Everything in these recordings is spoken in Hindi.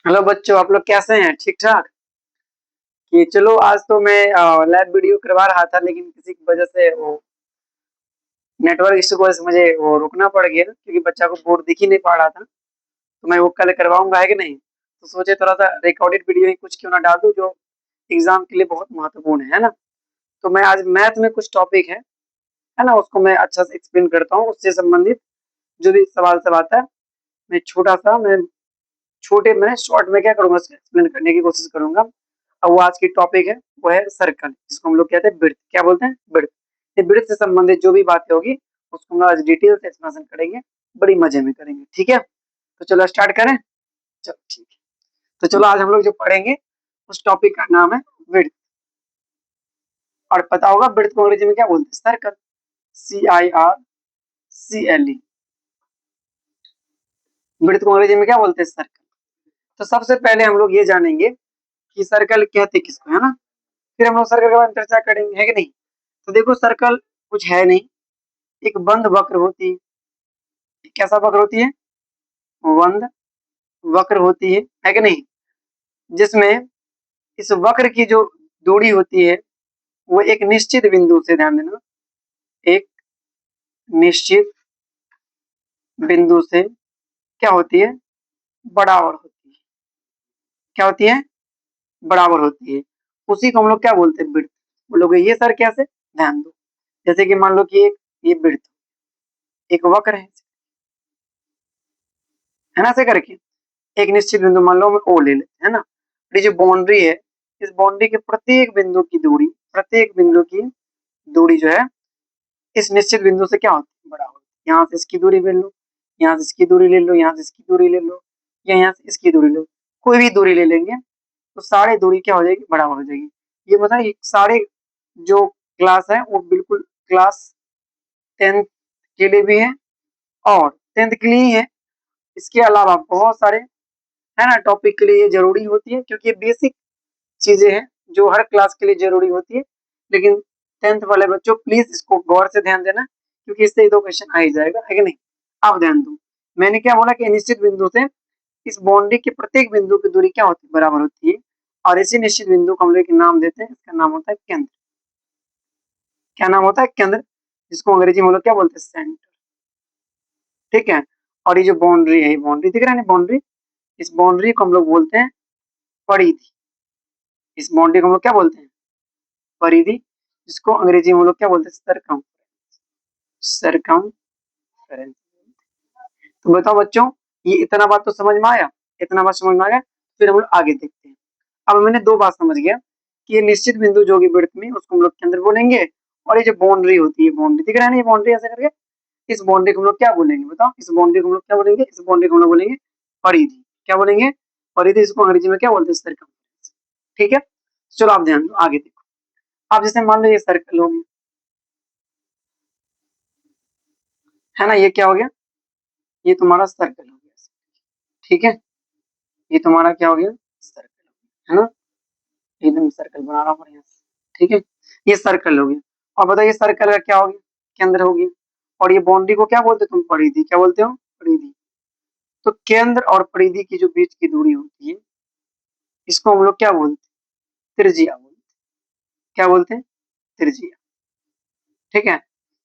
हेलो बच्चों, आप लोग कैसे हैं? ठीक ठाक। कि चलो आज तो मैं लाइव वीडियो करवा रहा था, लेकिन किसी की वजह से वो नेटवर्क इश्यू की वजह से मुझे वो रुकना पड़ गया, क्योंकि बच्चा को बोर्ड दिख ही नहीं पा रहा था। तो मैं वो कल करवाऊंगा, है कि नहीं? तो सोचे थोड़ा सा रिकॉर्डेड वीडियो ही कुछ क्यों ना डाल दूं, जो एग्जाम के लिए बहुत महत्वपूर्ण है ना। तो मैं आज मैथ में कुछ टॉपिक है ना, उसको मैं अच्छा से एक्सप्लेन करता हूँ। उससे संबंधित जो भी सवाल सब आता है, मैं छोटे में शॉर्ट में क्या करूंगा, उसको एक्सप्लेन करने की कोशिश करूंगा। अब वो आज की टॉपिक है, वो है सर्कल, जिसको हम लोग कहते हैं ब्रिथ। क्या बोलते हैं? ब्रिथ। ये ब्रिथ से संबंधित जो भी बातें होगी, उसको हम आज डिटेल से एक्सप्लेनेशन करेंगे, बड़ी मजे में करेंगे। ठीक है, तो चलो स्टार्ट करें। चलो ठीक है, तो चलो आज हम लोग जो पढ़ेंगे उस टॉपिक का नाम है ब्रिथ। और पता होगा ब्रिथ को अंग्रेजी में क्या बोलते हैं? सर्कल। CIRCLE। ब्रिथ को अंग्रेजी में क्या बोलते हैं? सर्कल। तो सबसे पहले हम लोग ये जानेंगे कि सर्कल कहते किसको, है ना। फिर हम लोग सर्कल के बारे में चर्चा करेंगे, है कि नहीं। तो देखो, सर्कल कुछ है नहीं, एक बंद वक्र होती है। कैसा वक्र होती है? बंद वक्र होती है कि नहीं। जिसमें इस वक्र की जो दूरी होती है, वो एक निश्चित बिंदु से, ध्यान देना, एक निश्चित बिंदु से क्या होती है? बराबर होती है। क्या होती है? बराबर होती है। उसी को हम लोग क्या बोलते हैं? वृत्त। बोलोगे ये सर कैसे? ध्यान दो। जैसे कि मान लो कि ये वृत्त, एक वक्र है ना, ऐसे करके एक निश्चित बिंदु मान लो हम ओ ले लेते हैं ना। ये जो बाउंड्री है, इस बाउंड्री के प्रत्येक बिंदु की दूरी जो है, इस निश्चित बिंदु से क्या होती है? बराबर। यहाँ से इसकी दूरी ले लो, यहाँ से इसकी दूरी ले लो, यहाँ से इसकी दूरी ले लो, या यहाँ से इसकी दूरी लो। कोई भी दूरी ले लेंगे तो सारी दूरी क्या हो जाएगी? बराबर हो जाएगी। ये मतलब ये सारे जो क्लास है वो बिल्कुल क्लास 10th के लिए भी है, और 10th के लिए ही है। इसके अलावा बहुत सारे, है ना, टॉपिक के लिए ये जरूरी होती है, क्योंकि ये बेसिक चीजें हैं जो हर क्लास के लिए जरूरी होती है। लेकिन 10th वाले बच्चों प्लीज इसको गौर से ध्यान देना, क्योंकि इससे ही 2 क्वेश्चन आ ही जाएगा, है कि नहीं। आप ध्यान दो, मैंने क्या बोला कि निश्चित बिंदु से इस बाउंड्री के प्रत्येक बिंदु की दूरी क्या होती है? बराबर होती है। और इसी निश्चित बिंदु को हम लोग एक नाम देते हैं, इसका नाम होता है केंद्र। क्या नाम होता है? केंद्र, जिसको अंग्रेजी में हम लोग क्या बोलते हैं? सेंटर। ठीक है। और ये जो बाउंड्री है, ये बाउंड्री दिख रहा है ना, बाउंड्री, इस बाउंड्री को हम लोग बोलते हैं परिधि। इस बाउंड्री को हम लोग क्या बोलते हैं? परिधि, जिसको अंग्रेजी में हम लोग क्या बोलते हैं? सरकम। सरकम। तो बताओ बच्चों, ये इतना बात तो समझ में आया? इतना बात समझ में आ गया? फिर हम लोग आगे देखते हैं। अब मैंने 2 बात समझ गया कि ये निश्चित बिंदु जो होगी वृत्त में, उसको हम लोग केंद्र बोलेंगे। और ये जो बाउंड्री होती है, बाउंड्री दिख रहा है ना, ये बाउंड्री ऐसे करके, इस बाउंड्री को हम लोग क्या बोलेंगे? बताओ, इस बाउंड्री को हम लोग क्या बोलेंगे? इस बाउंड्री को हम लोग बोलेंगे परिधि। क्या बोलेंगे? परिधि। इसको अंग्रेजी में क्या बोलते हैं? सर्कम। ठीक है, चलो आप ध्यान दो, आगे देखो। आप जैसे मान लो ये सर्कल हो गया, है ना, ये क्या हो गया? ये तुम्हारा सर्कल हो गया। ठीक है, ये तुम्हारा क्या हो गया? सर्कल, है ना। एकदम सर्कल बना रहा हूँ बढ़िया से। ठीक है, ये सर्कल हो गया। और बताइए सर्कल का क्या हो गया? केंद्र हो गया। और ये बाउंड्री को क्या बोलते हो तुम? परिधि। क्या बोलते हो? परिधि। तो केंद्र और परिधि की जो बीच की दूरी होती है, इसको हम लोग क्या बोलते हैं? त्रिज्या बोलते हैं। क्या बोलते हैं? त्रिज्या। ठीक है,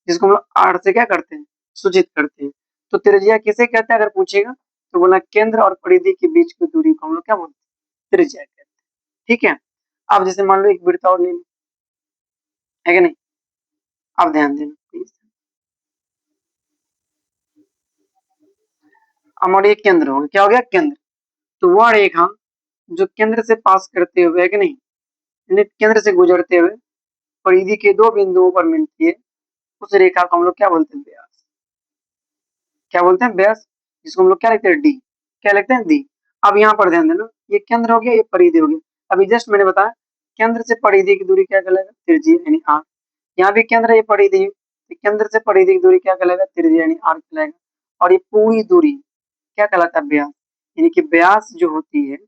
जिसको हम लोग आर से क्या करते हैं? सूचित करते हैं। तो त्रिज्या किसे कहते हैं अगर पूछेगा, तो बोला केंद्र और परिधि के बीच की दूरी को हम लोग क्या बोलते हैं? त्रिज्या कहते हैं। ठीक है, अब जैसे मान लो एक वृत्त और ले लो, है कि नहीं। अब ध्यान देना प्लीज। हमारे एक केंद्र हो गया। क्या हो गया? केंद्र। तो वह रेखा जो केंद्र से पास करते हुए, है कि नहीं, यानी केंद्र से गुजरते हुए परिधि के 2 बिंदुओं पर मिलती है, उस रेखा को हम लोग क्या बोलते हैं? व्यास। क्या बोलते हैं? व्यास। जिसको हम लोग क्या लिखते हैं? डी। क्या लिखते हैं? डी। अब यहाँ पर ध्यान देना, ये केंद्र हो गया, ये परिधि हो गया। अभी जस्ट मैंने बताया, केंद्र से परिधि की दूरी क्या कहलाएगा? त्रिज्या, यानी आर। यहाँ भी केंद्र है, ये परिधि है, तो केंद्र से परिधि की दूरी क्या कहलाएगा? त्रिज्या, यानी आर कहलाएगा। और ये पूरी दूरी क्या कहलाता है? व्यास। यानी कि व्यास जो होती है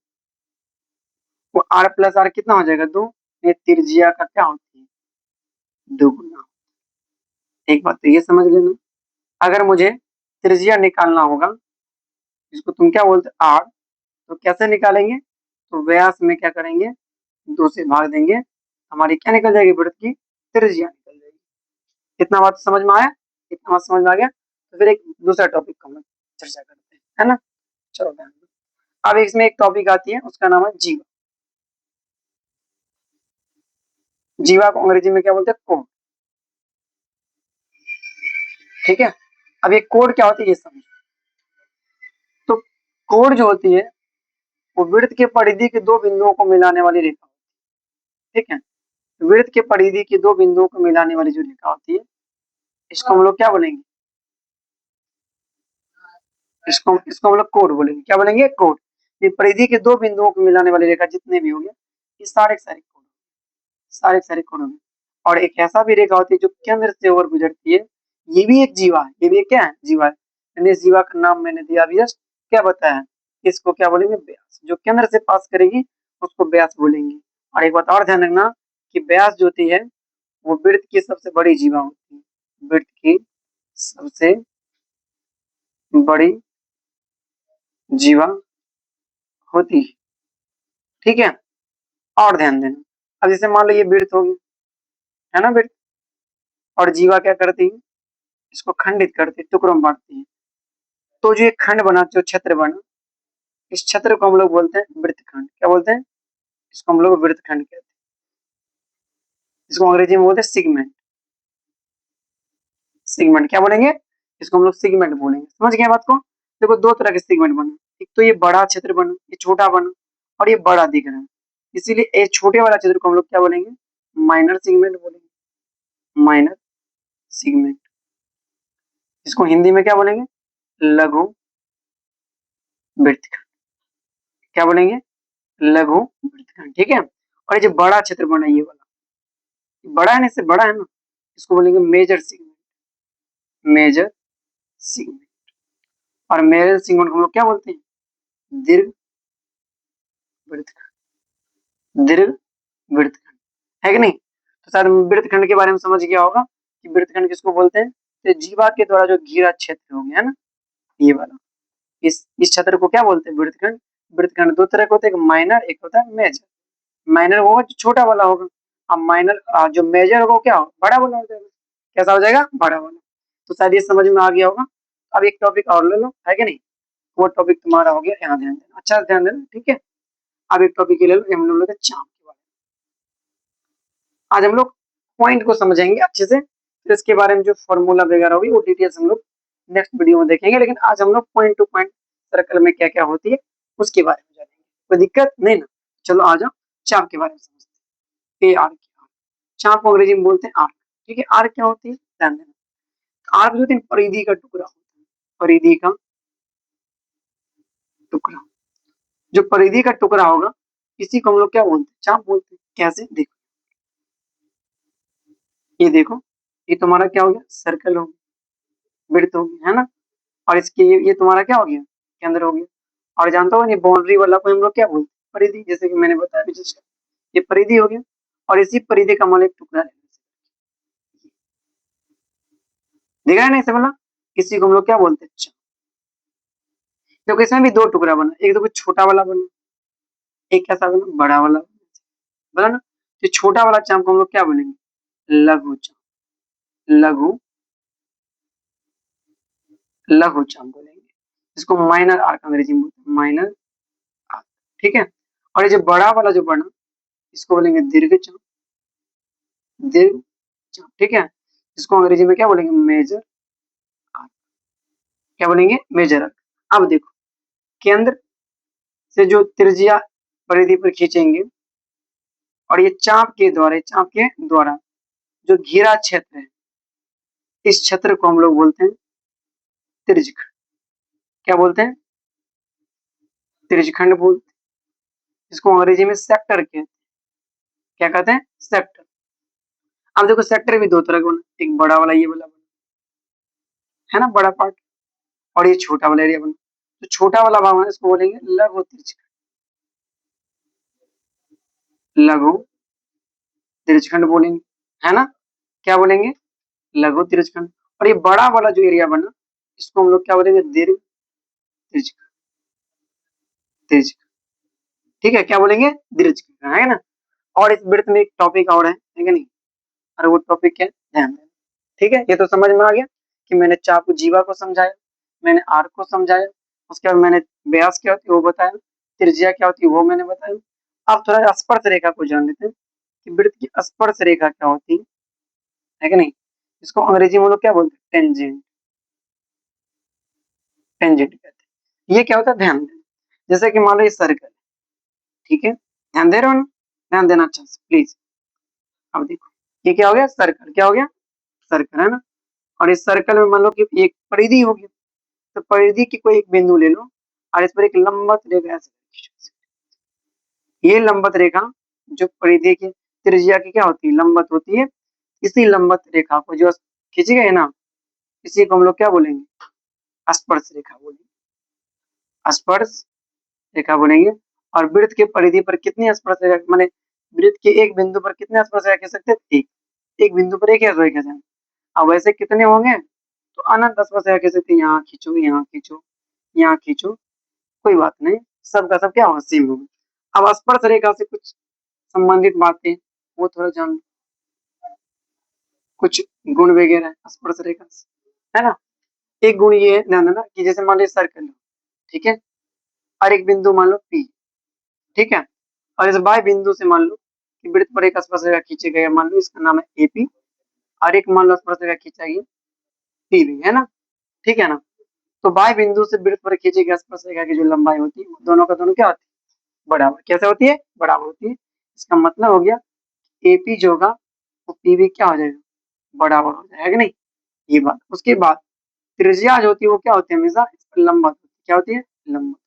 वो आर प्लस आर कितना हो जाएगा? 2। ये त्रिज्या का क्या होती है? दोगुना। एक बात तो ये समझ लेना, अगर मुझे त्रिज्या निकालना होगा, जिसको तुम क्या बोलते? आर, तो कैसे निकालेंगे, तो व्यास में क्या करेंगे, 2 से भाग देंगे, हमारी क्या निकल जाएगी, वृत्त की त्रिज्या निकल जाएगी। इतना बात समझ में आया, इतना बात समझ में आ गया। तो फिर एक दूसरा टॉपिक को हम चर्चा करते हैं, है ना। चलो ध्यान दो। अब इसमें एक टॉपिक आती है, उसका नाम है जीवा। जीवा को अंग्रेजी में क्या बोलते हैं, कोड। ठीक है, अब ये कोड क्या होती है ये समझो। तो कोड जो होती है वो वृत्त के परिधि के दो बिंदुओं को मिलाने वाली रेखा। ठीक है, वृत्त के परिधि के दो बिंदुओं को मिलाने वाली जो रेखा होती है, इसको हम लोग क्या बोलेंगे, इसको हम लोग कोड बोलेंगे। क्या बोलेंगे, कोड। ये परिधि के दो बिंदुओं को मिलाने वाली रेखा जितने भी होंगे, ये सारे सारे कोड, सारे कोड होंगे। और एक ऐसा भी रेखा होती है जो केंद्र से होकर गुजरती है, ये भी एक जीवा है, ये भी एक क्या है, जीवा है। यानी इस जीवा का नाम मैंने दिया अभी जस्ट, क्या बताया, इसको क्या बोलेंगे, व्यास। जो केंद्र से पास करेगी उसको व्यास बोलेंगे। और एक बात और ध्यान रखना कि व्यास जो होती है वो वृत्त की सबसे बड़ी जीवा होती है, वृत्त की सबसे बड़ी जीवा होती है। ठीक है, और ध्यान देना, अब जैसे मान लो ये वृत्त होगी, है ना, वृत्त। और जीवा क्या करती है, इसको खंडित करती है, टुकड़ों में बांटती है। तो जो ये खंड बना, जो क्षेत्र बना, इस क्षेत्र को हम लोग बोलते हैं वृत्तखंड। क्या बोलते हैं, इसको हम लोग वृत्तखंड कहते हैं। इसको अंग्रेजी में बोलते हैं सिगमेंट। सिगमेंट क्या बोलेंगे, इसको हम लोग सिगमेंट बोलेंगे। समझ गए बात को। देखो दो तरह के सिगमेंट बने, एक तो ये बड़ा क्षेत्र बना, ये छोटा बना, और ये बड़ा दिख रहा है, इसीलिए ये छोटे वाला क्षेत्र को हम लोग क्या बोलेंगे, माइनर सिगमेंट बोलेंगे, माइनर सिगमेंट। इसको हिंदी में क्या बोलेंगे, लघु वृत्तखंड। क्या बोलेंगे, लघु वृत्तखंड। ठीक है, और ये जो बड़ा क्षेत्र बना, ये वाला बड़ा है ना, इससे बड़ा है ना, इसको बोलेंगे मेजर सिगमेंट, मेजर सिगमेंट। और मेजर सिगमेंट को हम लोग क्या बोलते हैं, दीर्घ वृत्तखंड, दीर्घ वृत्तखंड, है कि नहीं। तो शायद वृत्तखंड के बारे में समझ गया होगा कि वृत्तखंड किसको बोलते हैं, तो जीवा के द्वारा जो घिरा क्षेत्र हो गया है ना, ये वाला, इस क्षेत्र को क्या बोलते हैं, वृत्तखंड। वृत्तखंड दो तरह के होते हैं, एक माइनर, एक होता है मेजर। माइनर होगा जो छोटा वाला होगा, अब माइनर जो मेजर होगा वो क्या होगा, बड़ा वाला हो जाएगा। कैसा हो जाएगा, बड़ा वाला। तो शायद ये समझ में आ गया होगा। अब एक टॉपिक और ले लो, है कि नहीं, वो टॉपिक तुम्हारा हो गया, यहाँ ध्यान देना, अच्छा ध्यान देना। ठीक है, अब एक टॉपिक ले लो, हम लोग चाप के बारे में। आज हम लोग पॉइंट को समझेंगे अच्छे से, फिर इसके बारे में जो फॉर्मूला वगैरह होगी वो डिटेल्स हम लोग नेक्स्ट वीडियो में देखेंगे। लेकिन आज हम लोग पॉइंट टू पॉइंट सर्कल में क्या क्या होती है उसके बारे में जानेंगे, कोई दिक्कत नहीं ना। चलो आ जाओ, चाप के बारे में समझते हैं। ए आर की, चाप को अंग्रेजी में बोलते हैं आर्क। ठीक है, आर्क क्या होती है, ध्यान देना। आर्क जो परिधि का टुकड़ा होता है, परिधि का टुकड़ा, जो परिधि का टुकड़ा होगा इसी को हम लोग क्या बोलते हैं, चाप बोलते हैं। कैसे, देखो ये देखो, ये तुम्हारा क्या हो गया, सर्कल हो गया, वृत्त हो गया, है ना। और इसके ये तुम्हारा क्या हो गया, केंद्र हो गया। और जानते हो नहीं, बाउंड्री वाला को हम लोग क्या बोलते हैं, परिधि। जैसे कि मैंने बताया जस्ट, ये परिधि हो गया। और इसी परिधि का मान एक टुकड़ा है, देखा है ना इसे बोला, इसी को हम लोग क्या बोलते हैं, चाप। देखो इसमें भी दो टुकड़ा बना, एक देखो छोटा वाला बना, एक कैसा बना, बड़ा वाला बोला ना। तो छोटा वाला चाप को हम लोग क्या बोलेंगे, लघु चाप, लघु लघु चाप बोलेंगे। इसको माइनर आर्क अंग्रेजी में बोलते हैं, माइनर आर्क। ठीक है, और ये जो बड़ा वाला जो बना, इसको बोलेंगे दीर्घ चाप, दीर्घ चाप। ठीक है, इसको अंग्रेजी में क्या बोलेंगे, मेजर आर्क। क्या बोलेंगे, मेजर आर्क। अब देखो, केंद्र से जो त्रिज्या परिधि पर खींचेंगे, और ये चाप के द्वारा जो घिरा क्षेत्र है, इस क्षेत्र को हम लोग बोलते हैं त्रिज्यखंड। क्या बोलते हैं, त्रिज्यखंड बोलते हैं। इसको अंग्रेजी में सेक्टर कहते हैं। क्या कहते हैं, सेक्टर। अब देखो सेक्टर भी दो तरह का बना, एक बड़ा वाला ये वाला बना, है ना, बड़ा पार्ट। और ये छोटा वाला एरिया बना। तो छोटा वाला भाग है, इसको बोलेंगे लघु त्रिज्यखंड, लघु त्रिज्यखंड बोलेंगे, है ना। क्या बोलेंगे, लघु त्रिज्यखंड। और ये बड़ा वाला जो एरिया बना, इसको हम लोग क्या बोलेंगे, दीर्घ त्रिज्यखंड, दीर्घ। ठीक है, क्या बोलेंगे? दीर्घ है ना। और इस वृत्त में एक टॉपिक और है कि नहीं, और वो टॉपिक क्या है? ध्यान देना। ठीक है, ये तो समझ में आ गया कि मैंने चाप जीवा को समझाया, मैंने आर्क को समझाया, उसके बाद मैंने व्यास क्या होती है वो बताया, त्रिज्या क्या होती है वो मैंने बताया। अब थोड़ा स्पर्श रेखा को जान लेते हैं कि वृत्त की स्पर्श रेखा क्या होती है कि नहीं। इसको अंग्रेजी में लोग क्या बोलते हैं? टेंजेंट। टेंजेंट कहते हैं। ये क्या होता है? ध्यान देना। जैसे कि मान लो ये सर्कल, ठीक है, ध्यान दे रहे हो ना? ध्यान देना अच्छा से प्लीज। अब देखो ये क्या हो गया? सर्कल। क्या हो गया? सर्कल है ना। और इस सर्कल में मान लो कि एक परिधि होगी, तो परिधि की कोई एक बिंदु ले लो और इस पर एक लंबवत रेखा ऐसे खींचो। ये लंबवत रेखा जो परिधि की त्रिज्या की क्या होती है? लंबवत होती है। इसी लंबवत रेखा को जो खींची गई ना, इसी को हम लोग क्या बोलेंगे? स्पर्श रेखा बोलेंगे। स्पर्श रेखा बोलेंगे। और वृत्त के परिधि पर कितनी स्पर्श रेखा, माने वृत्त के एक बिंदु पर कितने स्पर्श रेखा खींच सकते हैं? एक। एक बिंदु पर एक ही स्पर्श रेखा खींचा। अब वैसे कितने होंगे? तो अनंत स्पर्श रेखा खींच सकते हैं। यहाँ खींचो, यहाँ खींचो, यहाँ खींचो, कोई बात नहीं, सबका सब क्या होगा? सेम होगा। अब स्पर्श रेखा से कुछ संबंधित बातें वो थोड़ा जान लो, कुछ गुण वगैरह स्पर्श रेखा से, है ना। एक गुण ये है, ध्यान देना, कि जैसे मान लो सर्कल, ठीक है, और एक बिंदु मान लो पी, ठीक है, और इस बाय बिंदु से मान लो कि वृत्त पर एक स्पर्श रेखा खींची गई है, मान लो इसका नाम है एपी, और एक मान लो स्पर्श रेखा खींचा गई पीबी, है ना। ठीक है ना। तो बाय बिंदु से वृत्त पर खींची गई स्पर्श रेखा की जो लंबाई होती है दोनों का दोनों क्या होती है? बराबर। कैसे होती है? बराबर होती है। इसका मतलब हो गया एपी जो होगा वो पीबी क्या हो जाएगा? बराबर हो जाएगा कि नहीं। ये बात। उसके बाद त्रिज्या जो होती है वो क्या होती है? हमेशा इस पर लंबवत होती है। क्या होती है? लंबवत।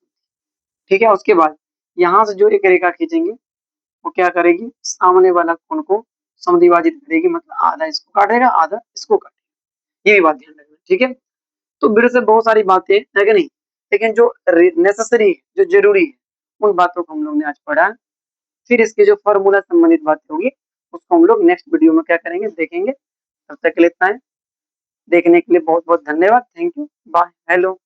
ठीक है। उसके बाद यहाँ से जो एक रेखा खींचेंगे वो क्या करेगी? सामने वाला कोण को समद्विभाजित करेगी, मतलब आधा इसको काटेगा, आधा इसको काटेगा। ये भी बात ध्यान रखना। ठीक है। तो मेरे से बहुत सारी बातें है कि नहीं, लेकिन जो नेसेसरी, जो जरूरी है, उन बातों को हम लोग ने आज पढ़ा। फिर इसके जो फॉर्मूला संबंधित बातें होगी उसको हम लोग नेक्स्ट वीडियो में क्या करेंगे? देखेंगे। तब तक के लिए इतना है। देखने के लिए बहुत बहुत धन्यवाद। Thank you. बाय। हेलो।